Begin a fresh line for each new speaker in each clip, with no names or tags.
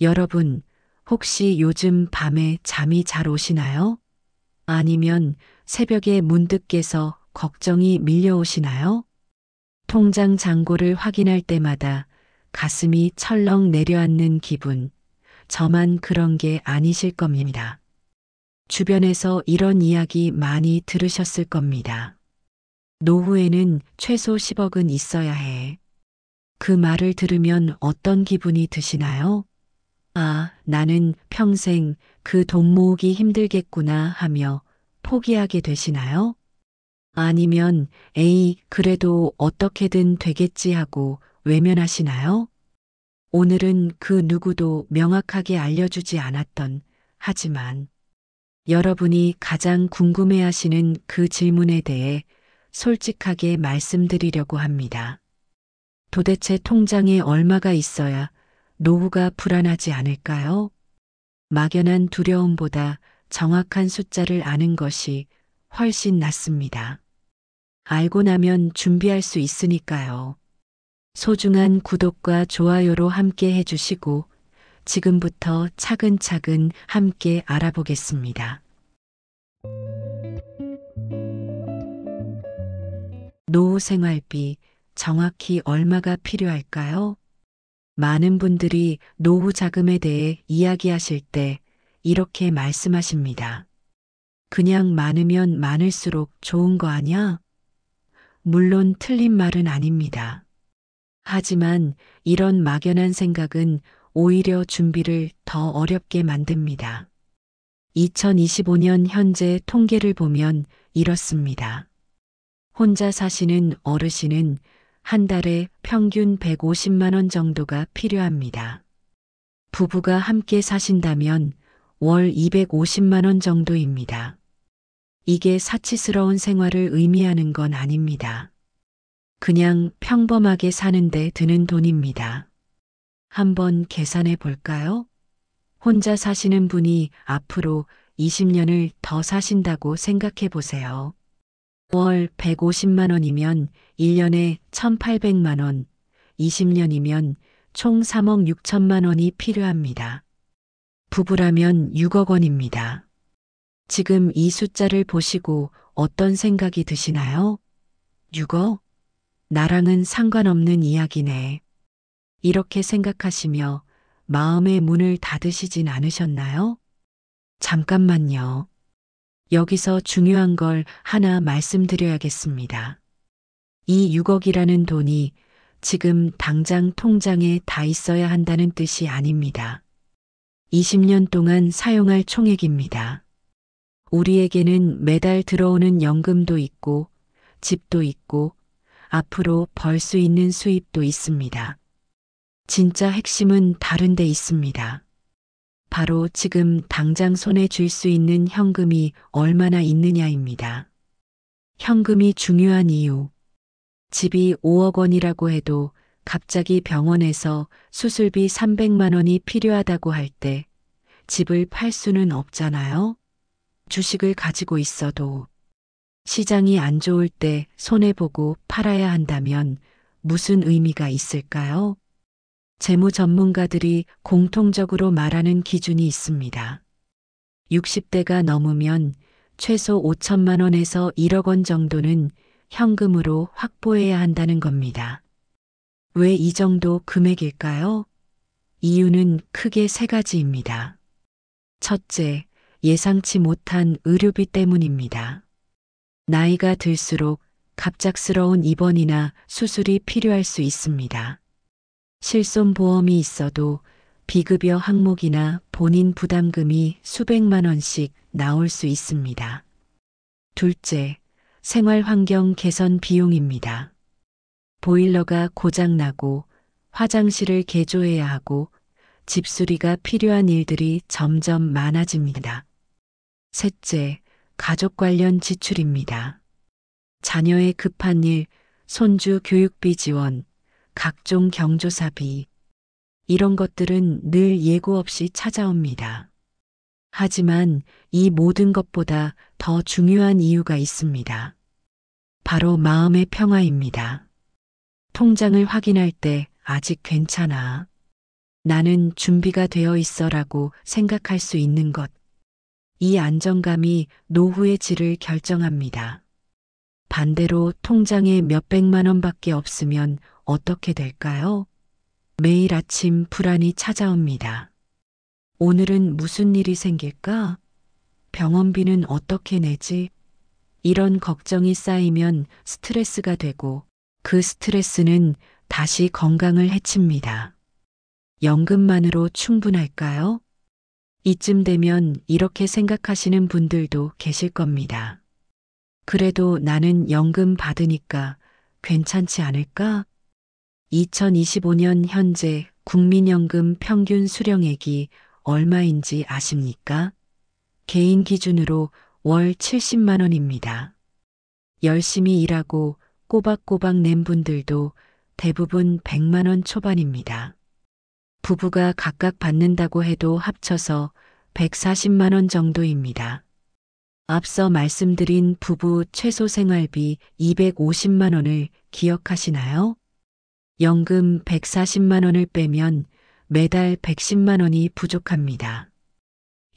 여러분, 혹시 요즘 밤에 잠이 잘 오시나요? 아니면 새벽에 문득 깨서 걱정이 밀려오시나요? 통장 잔고를 확인할 때마다 가슴이 철렁 내려앉는 기분, 저만 그런 게 아니실 겁니다. 주변에서 이런 이야기 많이 들으셨을 겁니다. 노후에는 최소 10억은 있어야 해. 그 말을 들으면 어떤 기분이 드시나요? 아, 나는 평생 그 돈 모으기 힘들겠구나 하며 포기하게 되시나요? 아니면 에이, 그래도 어떻게든 되겠지 하고 외면하시나요? 오늘은 그 누구도 명확하게 알려주지 않았던, 하지만 여러분이 가장 궁금해하시는 그 질문에 대해 솔직하게 말씀드리려고 합니다. 도대체 통장에 얼마가 있어야 노후가 불안하지 않을까요? 막연한 두려움보다 정확한 숫자를 아는 것이 훨씬 낫습니다. 알고 나면 준비할 수 있으니까요. 소중한 구독과 좋아요로 함께 해주시고 지금부터 차근차근 함께 알아보겠습니다. 노후 생활비 정확히 얼마가 필요할까요? 많은 분들이 노후 자금에 대해 이야기하실 때 이렇게 말씀하십니다. 그냥 많으면 많을수록 좋은 거 아냐? 물론 틀린 말은 아닙니다. 하지만 이런 막연한 생각은 오히려 준비를 더 어렵게 만듭니다. 2025년 현재 통계를 보면 이렇습니다. 혼자 사시는 어르신은 한 달에 평균 150만 원 정도가 필요합니다. 부부가 함께 사신다면 월 250만 원 정도입니다. 이게 사치스러운 생활을 의미하는 건 아닙니다. 그냥 평범하게 사는데 드는 돈입니다. 한번 계산해 볼까요? 혼자 사시는 분이 앞으로 20년을 더 사신다고 생각해 보세요. 월 150만 원이면 1년에 1,800만 원, 20년이면 총 3억 6천만 원이 필요합니다. 부부라면 6억 원입니다. 지금 이 숫자를 보시고 어떤 생각이 드시나요? 6억? 나랑은 상관없는 이야기네. 이렇게 생각하시며 마음의 문을 닫으시진 않으셨나요? 잠깐만요. 여기서 중요한 걸 하나 말씀드려야겠습니다. 이 6억이라는 돈이 지금 당장 통장에 다 있어야 한다는 뜻이 아닙니다. 20년 동안 사용할 총액입니다. 우리에게는 매달 들어오는 연금도 있고, 집도 있고, 앞으로 벌 수 있는 수입도 있습니다. 진짜 핵심은 다른 데 있습니다. 바로 지금 당장 손에 쥘 수 있는 현금이 얼마나 있느냐입니다. 현금이 중요한 이유. 집이 5억 원이라고 해도 갑자기 병원에서 수술비 300만 원이 필요하다고 할 때 집을 팔 수는 없잖아요. 주식을 가지고 있어도 시장이 안 좋을 때 손해보고 팔아야 한다면 무슨 의미가 있을까요? 재무 전문가들이 공통적으로 말하는 기준이 있습니다. 60대가 넘으면 최소 5천만 원에서 1억 원 정도는 현금으로 확보해야 한다는 겁니다. 왜 이 정도 금액일까요? 이유는 크게 세 가지입니다. 첫째, 예상치 못한 의료비 때문입니다. 나이가 들수록 갑작스러운 입원이나 수술이 필요할 수 있습니다. 실손보험이 있어도 비급여 항목이나 본인 부담금이 수백만 원씩 나올 수 있습니다. 둘째, 생활환경 개선 비용입니다. 보일러가 고장나고 화장실을 개조해야 하고 집수리가 필요한 일들이 점점 많아집니다. 셋째, 가족 관련 지출입니다. 자녀의 급한 일, 손주 교육비 지원, 각종 경조사비, 이런 것들은 늘 예고 없이 찾아옵니다. 하지만 이 모든 것보다 더 중요한 이유가 있습니다. 바로 마음의 평화입니다. 통장을 확인할 때 아직 괜찮아. 나는 준비가 되어 있어라고 생각할 수 있는 것. 이 안정감이 노후의 질을 결정합니다. 반대로 통장에 몇백만 원밖에 없으면 어떻게 될까요? 매일 아침 불안이 찾아옵니다. 오늘은 무슨 일이 생길까? 병원비는 어떻게 내지? 이런 걱정이 쌓이면 스트레스가 되고 그 스트레스는 다시 건강을 해칩니다. 연금만으로 충분할까요? 이쯤 되면 이렇게 생각하시는 분들도 계실 겁니다. 그래도 나는 연금 받으니까 괜찮지 않을까? 2025년 현재 국민연금 평균 수령액이 얼마인지 아십니까? 개인 기준으로 월 70만 원입니다. 열심히 일하고 꼬박꼬박 낸 분들도 대부분 100만 원 초반입니다. 부부가 각각 받는다고 해도 합쳐서 140만 원 정도입니다. 앞서 말씀드린 부부 최소 생활비 250만 원을 기억하시나요? 연금 140만 원을 빼면 매달 110만 원이 부족합니다.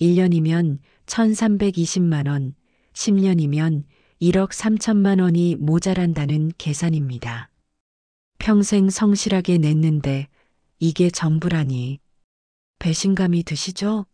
1년이면 1320만 원, 10년이면 1억 3천만 원이 모자란다는 계산입니다. 평생 성실하게 냈는데 이게 전부라니 배신감이 드시죠?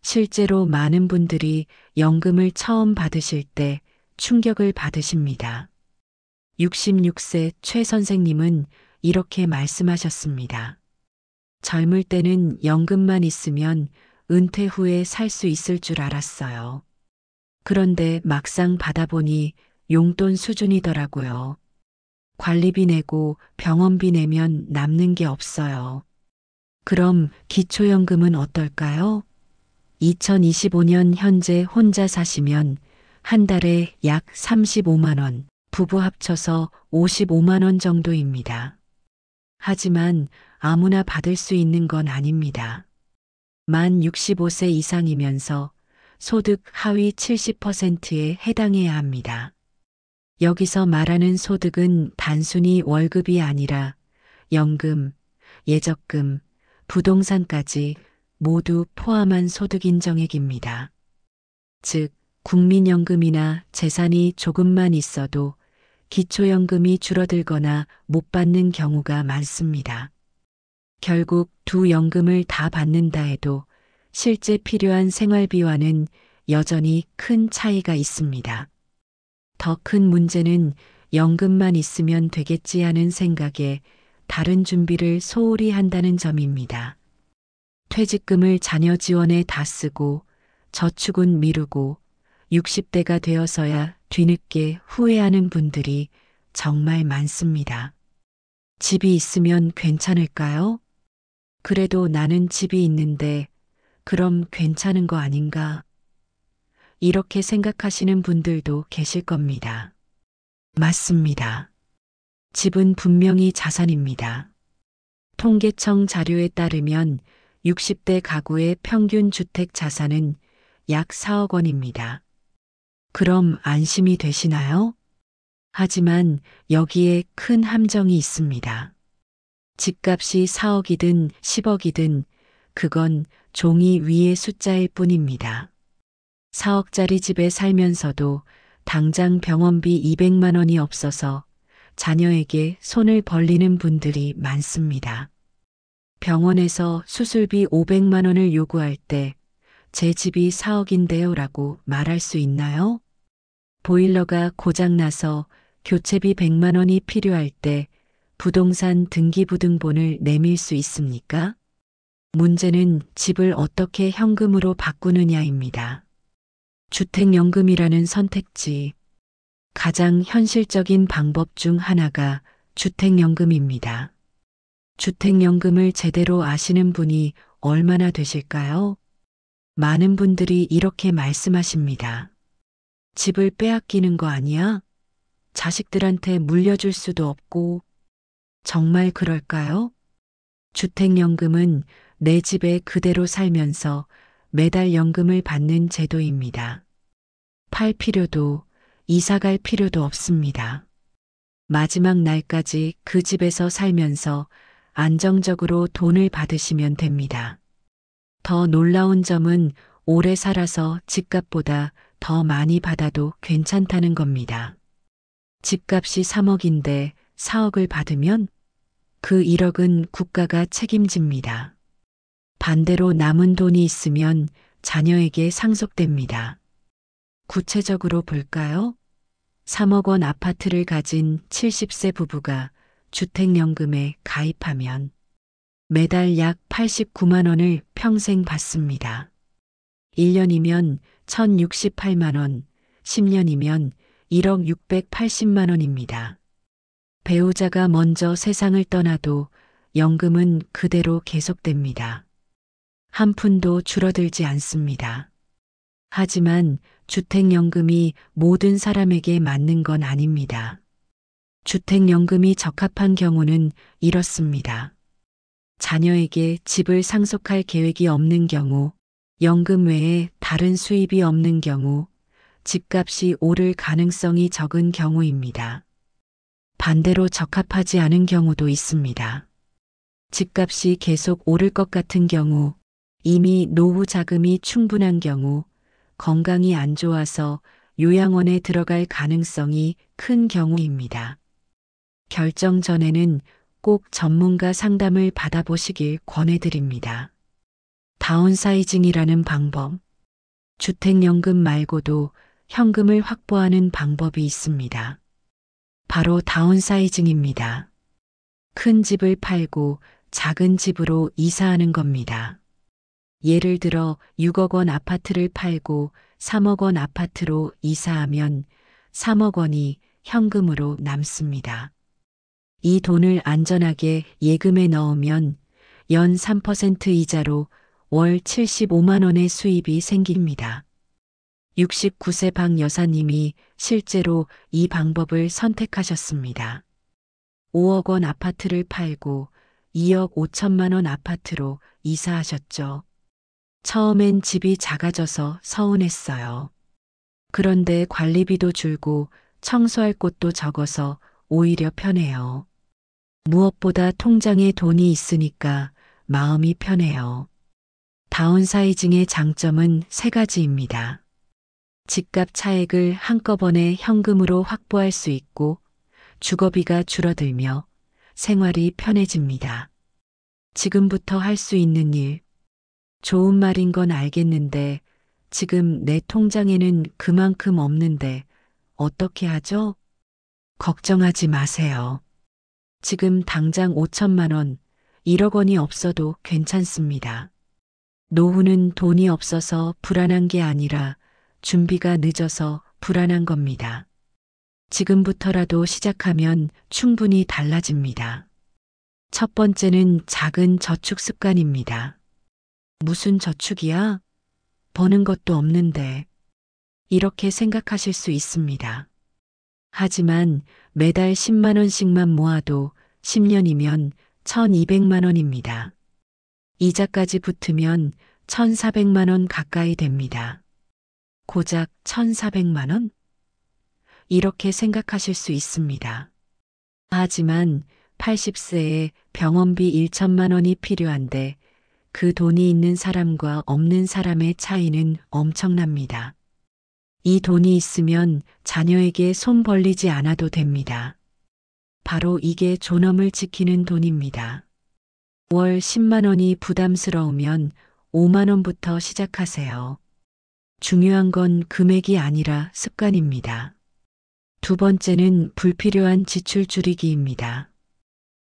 실제로 많은 분들이 연금을 처음 받으실 때 충격을 받으십니다. 66세 최 선생님은 이렇게 말씀하셨습니다. 젊을 때는 연금만 있으면 은퇴 후에 살 수 있을 줄 알았어요. 그런데 막상 받아보니 용돈 수준이더라고요. 관리비 내고 병원비 내면 남는 게 없어요. 그럼 기초연금은 어떨까요? 2025년 현재 혼자 사시면 한 달에 약 35만 원, 부부 합쳐서 55만 원 정도입니다. 하지만 아무나 받을 수 있는 건 아닙니다. 만 65세 이상이면서 소득 하위 70%에 해당해야 합니다. 여기서 말하는 소득은 단순히 월급이 아니라 연금, 예적금, 부동산까지 모두 포함한 소득 인정액입니다. 즉, 국민연금이나 재산이 조금만 있어도 기초연금이 줄어들거나 못 받는 경우가 많습니다. 결국 두 연금을 다 받는다 해도 실제 필요한 생활비와는 여전히 큰 차이가 있습니다. 더 큰 문제는 연금만 있으면 되겠지 하는 생각에 다른 준비를 소홀히 한다는 점입니다. 퇴직금을 자녀 지원에 다 쓰고 저축은 미루고 60대가 되어서야 뒤늦게 후회하는 분들이 정말 많습니다. 집이 있으면 괜찮을까요? 그래도 나는 집이 있는데 그럼 괜찮은 거 아닌가? 이렇게 생각하시는 분들도 계실 겁니다. 맞습니다. 집은 분명히 자산입니다. 통계청 자료에 따르면 60대 가구의 평균 주택 자산은 약 4억 원입니다. 그럼 안심이 되시나요? 하지만 여기에 큰 함정이 있습니다. 집값이 4억이든 10억이든 그건 종이 위의 숫자일 뿐입니다. 4억짜리 집에 살면서도 당장 병원비 200만 원이 없어서 자녀에게 손을 벌리는 분들이 많습니다. 병원에서 수술비 500만 원을 요구할 때 제 집이 4억인데요 라고 말할 수 있나요? 보일러가 고장나서 교체비 100만 원이 필요할 때 부동산 등기부등본을 내밀 수 있습니까? 문제는 집을 어떻게 현금으로 바꾸느냐입니다. 주택연금이라는 선택지. 가장 현실적인 방법 중 하나가 주택연금입니다. 주택연금을 제대로 아시는 분이 얼마나 되실까요? 많은 분들이 이렇게 말씀하십니다. 집을 빼앗기는 거 아니야? 자식들한테 물려줄 수도 없고. 정말 그럴까요? 주택연금은 내 집에 그대로 살면서 매달 연금을 받는 제도입니다. 팔 필요도 이사 갈 필요도 없습니다. 마지막 날까지 그 집에서 살면서 안정적으로 돈을 받으시면 됩니다. 더 놀라운 점은 오래 살아서 집값보다 더 많이 받아도 괜찮다는 겁니다. 집값이 3억인데 4억을 받으면 그 1억은 국가가 책임집니다. 반대로 남은 돈이 있으면 자녀에게 상속됩니다. 구체적으로 볼까요? 3억 원 아파트를 가진 70세 부부가 주택연금에 가입하면 매달 약 89만 원을 평생 받습니다. 1년이면 1,068만 원, 10년이면 1억 680만 원입니다. 배우자가 먼저 세상을 떠나도 연금은 그대로 계속됩니다. 한 푼도 줄어들지 않습니다. 하지만 주택연금이 모든 사람에게 맞는 건 아닙니다. 주택연금이 적합한 경우는 이렇습니다. 자녀에게 집을 상속할 계획이 없는 경우, 연금 외에 다른 수입이 없는 경우, 집값이 오를 가능성이 적은 경우입니다. 반대로 적합하지 않은 경우도 있습니다. 집값이 계속 오를 것 같은 경우, 이미 노후 자금이 충분한 경우, 건강이 안 좋아서 요양원에 들어갈 가능성이 큰 경우입니다. 결정 전에는 꼭 전문가 상담을 받아보시길 권해드립니다. 다운사이징이라는 방법. 주택연금 말고도 현금을 확보하는 방법이 있습니다. 바로 다운사이징입니다. 큰 집을 팔고 작은 집으로 이사하는 겁니다. 예를 들어 6억 원 아파트를 팔고 3억 원 아파트로 이사하면 3억 원이 현금으로 남습니다. 이 돈을 안전하게 예금에 넣으면 연 3% 이자로 월 75만 원의 수입이 생깁니다. 69세 박 여사님이 실제로 이 방법을 선택하셨습니다. 5억 원 아파트를 팔고 2억 5천만 원 아파트로 이사하셨죠. 처음엔 집이 작아져서 서운했어요. 그런데 관리비도 줄고 청소할 곳도 적어서 오히려 편해요. 무엇보다 통장에 돈이 있으니까 마음이 편해요. 다운사이징의 장점은 3가지입니다. 집값 차액을 한꺼번에 현금으로 확보할 수 있고 주거비가 줄어들며 생활이 편해집니다. 지금부터 할 수 있는 일. 좋은 말인 건 알겠는데 지금 내 통장에는 그만큼 없는데 어떻게 하죠? 걱정하지 마세요. 지금 당장 5천만 원, 1억 원이 없어도 괜찮습니다. 노후는 돈이 없어서 불안한 게 아니라 준비가 늦어서 불안한 겁니다. 지금부터라도 시작하면 충분히 달라집니다. 첫 번째는 작은 저축 습관입니다. 무슨 저축이야? 버는 것도 없는데. 이렇게 생각하실 수 있습니다. 하지만 매달 10만 원씩만 모아도 10년이면 1,200만 원입니다. 이자까지 붙으면 1,400만 원 가까이 됩니다. 고작 1,400만 원? 이렇게 생각하실 수 있습니다. 하지만 80세에 병원비 1천만 원이 필요한데 그 돈이 있는 사람과 없는 사람의 차이는 엄청납니다. 이 돈이 있으면 자녀에게 손 벌리지 않아도 됩니다. 바로 이게 존엄을 지키는 돈입니다. 월 10만 원이 부담스러우면 5만 원부터 시작하세요. 중요한 건 금액이 아니라 습관입니다. 두 번째는 불필요한 지출 줄이기입니다.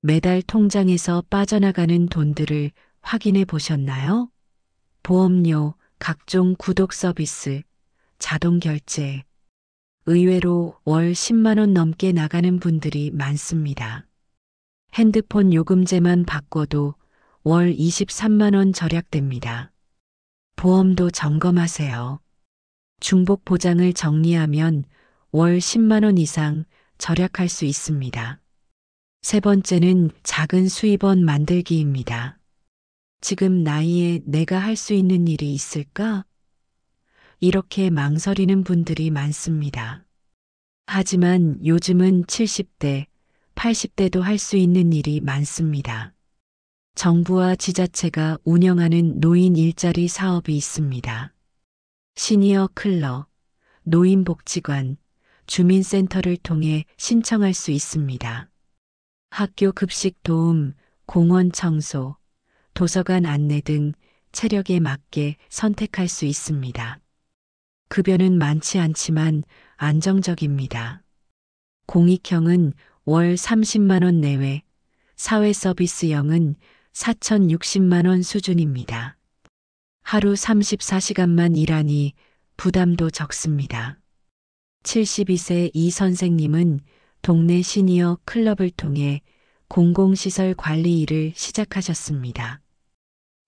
매달 통장에서 빠져나가는 돈들을 확인해 보셨나요? 보험료, 각종 구독 서비스, 자동 결제. 의외로 월 10만 원 넘게 나가는 분들이 많습니다. 핸드폰 요금제만 바꿔도 월 23만 원 절약됩니다. 보험도 점검하세요. 중복 보장을 정리하면 월 10만 원 이상 절약할 수 있습니다. 세 번째는 작은 수입원 만들기입니다. 지금 나이에 내가 할 수 있는 일이 있을까? 이렇게 망설이는 분들이 많습니다. 하지만 요즘은 70대, 80대도 할 수 있는 일이 많습니다. 정부와 지자체가 운영하는 노인 일자리 사업이 있습니다. 시니어 클럽, 노인복지관, 주민센터를 통해 신청할 수 있습니다. 학교 급식 도움, 공원 청소, 도서관 안내 등 체력에 맞게 선택할 수 있습니다. 급여는 많지 않지만 안정적입니다. 공익형은 월 30만 원 내외, 사회서비스형은 4,060만 원 수준입니다. 하루 34시간만 일하니 부담도 적습니다. 72세 이 선생님은 동네 시니어 클럽을 통해 공공시설 관리 일을 시작하셨습니다.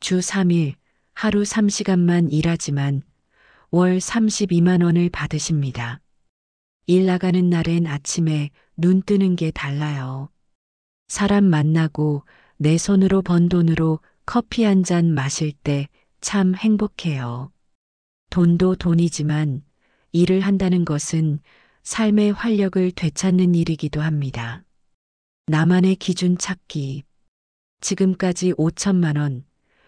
주 3일 하루 3시간만 일하지만 월 32만 원을 받으십니다. 일 나가는 날엔 아침에 눈 뜨는 게 달라요. 사람 만나고 내 손으로 번 돈으로 커피 한 잔 마실 때 참 행복해요. 돈도 돈이지만 일을 한다는 것은 삶의 활력을 되찾는 일이기도 합니다. 나만의 기준 찾기. 지금까지 5천만 원,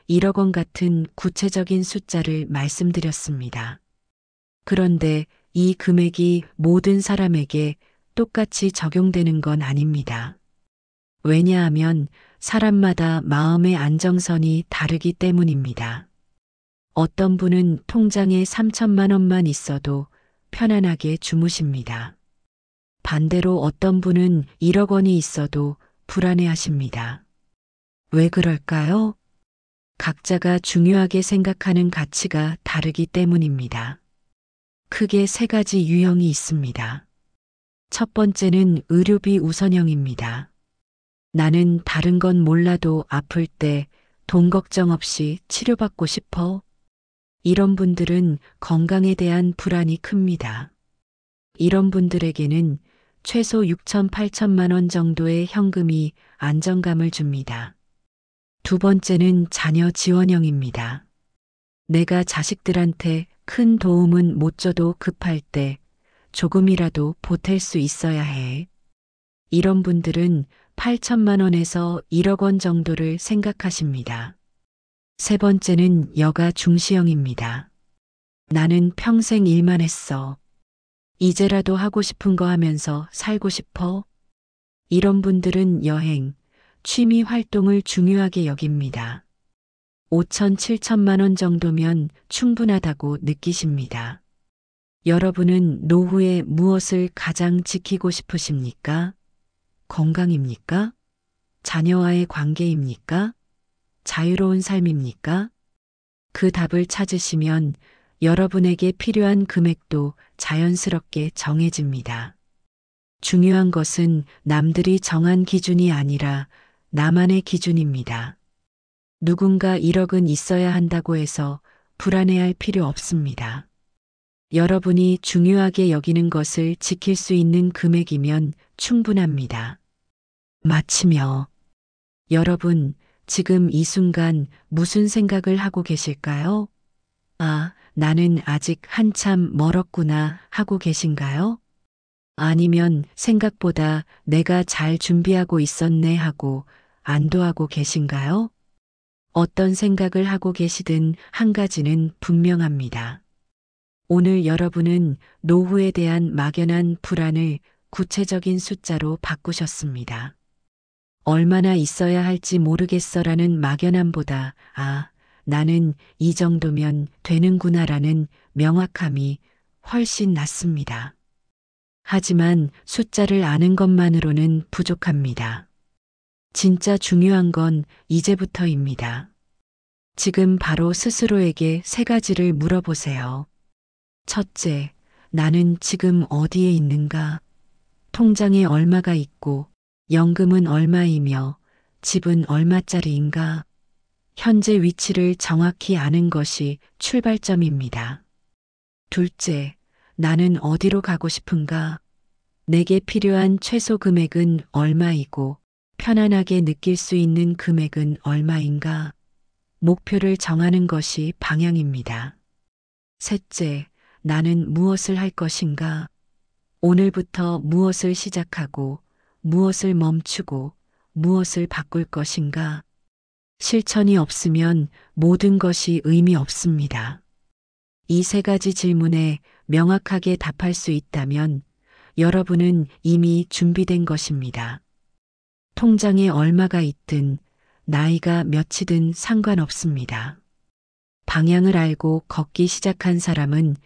1억 원 같은 구체적인 숫자를 말씀드렸습니다. 그런데 이 금액이 모든 사람에게 똑같이 적용되는 건 아닙니다. 왜냐하면 사람마다 마음의 안정선이 다르기 때문입니다. 어떤 분은 통장에 3천만 원만 있어도 편안하게 주무십니다. 반대로 어떤 분은 1억 원이 있어도 불안해하십니다. 왜 그럴까요? 각자가 중요하게 생각하는 가치가 다르기 때문입니다. 크게 세 가지 유형이 있습니다. 첫 번째는 의료비 우선형입니다. 나는 다른 건 몰라도 아플 때 돈 걱정 없이 치료받고 싶어. 이런 분들은 건강에 대한 불안이 큽니다. 이런 분들에게는 최소 6천, 8천만 원 정도의 현금이 안정감을 줍니다. 두 번째는 자녀 지원형입니다. 내가 자식들한테 큰 도움은 못 줘도 급할 때 조금이라도 보탤 수 있어야 해. 이런 분들은 8천만 원에서 1억 원 정도를 생각하십니다. 세 번째는 여가 중시형입니다. 나는 평생 일만 했어. 이제라도 하고 싶은 거 하면서 살고 싶어. 이런 분들은 여행, 취미 활동을 중요하게 여깁니다. 5천, 7천만 원 정도면 충분하다고 느끼십니다. 여러분은 노후에 무엇을 가장 지키고 싶으십니까? 건강입니까? 자녀와의 관계입니까? 자유로운 삶입니까? 그 답을 찾으시면 여러분에게 필요한 금액도 자연스럽게 정해집니다. 중요한 것은 남들이 정한 기준이 아니라 나만의 기준입니다. 누군가 1억은 있어야 한다고 해서 불안해할 필요 없습니다. 여러분이 중요하게 여기는 것을 지킬 수 있는 금액이면 충분합니다. 마치며 여러분 지금 이 순간 무슨 생각을 하고 계실까요? 아, 나는 아직 한참 멀었구나 하고 계신가요? 아니면 생각보다 내가 잘 준비하고 있었네 하고 안도하고 계신가요? 어떤 생각을 하고 계시든 한 가지는 분명합니다. 오늘 여러분은 노후에 대한 막연한 불안을 구체적인 숫자로 바꾸셨습니다. 얼마나 있어야 할지 모르겠어라는 막연함보다 나는 이 정도면 되는구나라는 명확함이 훨씬 낫습니다. 하지만 숫자를 아는 것만으로는 부족합니다. 진짜 중요한 건 이제부터입니다. 지금 바로 스스로에게 세 가지를 물어보세요. 첫째, 나는 지금 어디에 있는가? 통장에 얼마가 있고 연금은 얼마이며 집은 얼마짜리인가? 현재 위치를 정확히 아는 것이 출발점입니다. 둘째, 나는 어디로 가고 싶은가? 내게 필요한 최소 금액은 얼마이고 편안하게 느낄 수 있는 금액은 얼마인가? 목표를 정하는 것이 방향입니다. 셋째, 나는 무엇을 할 것인가? 오늘부터 무엇을 시작하고 무엇을 멈추고 무엇을 바꿀 것인가? 실천이 없으면 모든 것이 의미 없습니다. 이 세 가지 질문에 명확하게 답할 수 있다면 여러분은 이미 준비된 것입니다. 통장에 얼마가 있든 나이가 몇이든 상관없습니다. 방향을 알고 걷기 시작한 사람은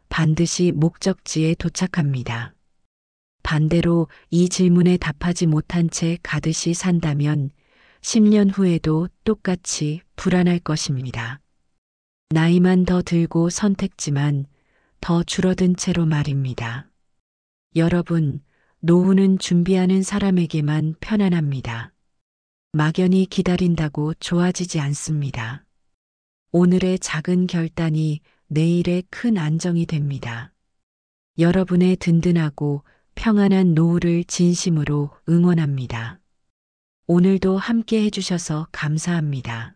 반드시 목적지에 도착합니다. 반대로 이 질문에 답하지 못한 채 가듯이 산다면 10년 후에도 똑같이 불안할 것입니다. 나이만 더 들고 선택지만 더 줄어든 채로 말입니다. 여러분, 노후는 준비하는 사람에게만 편안합니다. 막연히 기다린다고 좋아지지 않습니다. 오늘의 작은 결단이 내일의 큰 안정이 됩니다. 여러분의 든든하고 평안한 노후를 진심으로 응원합니다. 오늘도 함께 해주셔서 감사합니다.